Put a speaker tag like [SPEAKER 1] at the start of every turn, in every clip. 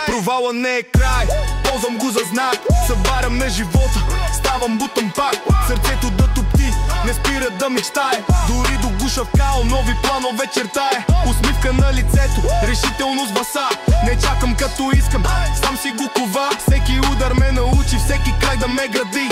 [SPEAKER 1] Провала не е край, ползвам го за знак. Събарям на живота, ставам бутам пак. Сърцето да топти, не спира да мечтае. Дори до гуша в као, нови планове чертае. Усмивка на лицето, решителност баса. Не чакам като искам, сам си го кова. Всеки удар ме научи, всеки край да ме гради.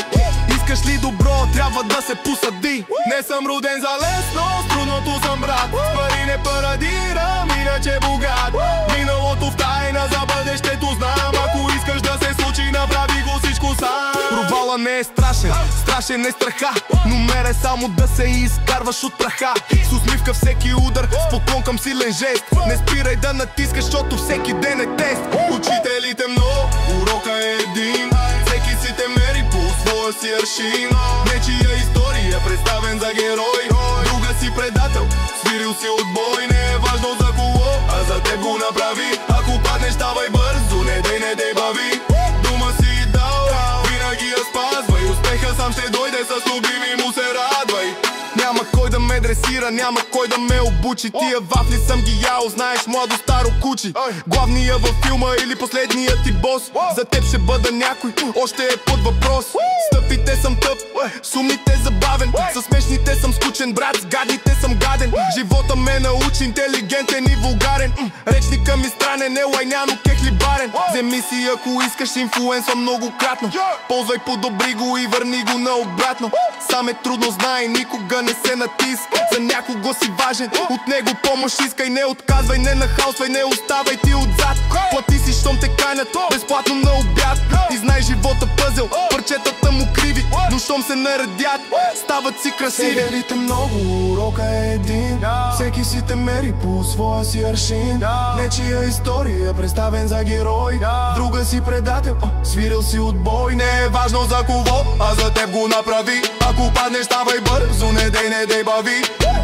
[SPEAKER 1] Искаш ли добро, трябва да се посади. Не съм роден за лесно, с трудното съм брат. С пари не парадирам, иначе богат. Миналото в тайна, за бъдещето знам. Ако искаш да се случи, направи го всичко сам. Провала не е страшен, страшен е страха. Номер е само да се изкарваш от праха. С усмивка всеки удар, с поклон към силен жест. Не спирай да натискаш, защото всеки ден е тест. Учителите много, урока е един. Всеки си те мери по своя си аршин. Нечия история, представен за герой. Друга си предател, свирил си отбой. Не е важно за кого, а за теб го направи. Ако паднеш, ставай бързо, не дей бави. Дума си дал, винаги я спазвай. Успеха сам ще дойде, с любими му се радвай. Няма кой да ме дресира, няма кой да ме обучи. Тия вафли съм ги ял, знаеш, младо старо кучи. Главния във филма или последният ти бос. За теб ще бъда някой, още е под въпрос. Стъпите съм тъп, сумните забавен. Със смешните съм скучен брат, с гадните съм гаден. Живота ме научи интелигентен и вулгарен. Речника ми странен, е лайняно кехлибарен. Вземи си ако искаш инфлуенса многократно. Ползвай, подобри го и върни го наобратно. Сам е трудно, знай, никога не се натиска. За някого си важен, от него помощ искай. Не отказвай, не нахалствай, не оставай ти отзад. Плати си, щом те канят безплатно на обяд. И знай живота пъзел, парчетата му криви. Но щом се наредят, стават си красиви. Северите много, урока е един. Всеки си те мери по своя си аршин. Нечия история, представен за герой. Друга си предател, свирил си отбой. Не е важно за кого, а за теб го направи. Ако паднеш, ставай бързо, не дей бави.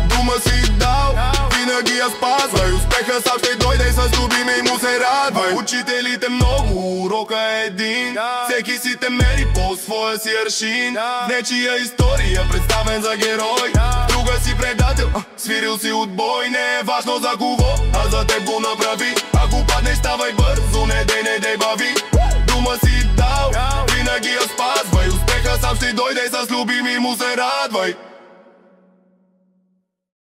[SPEAKER 1] Дума си дал, винаги я спазвай. Успеха сам ще дойде, с любими му се радвай. Учителите много, урока е един. Всеки си те мери по своя си аршин. Нечия история, представен за герой. Друга си предател, свирил си отбой. Не е важно за кого, а за теб го направи. Ако паднеш, ставай бързо, не дей бави. Дума си дал, винаги я спазвай. Успеха сам ще дойде, с любими му се радвай.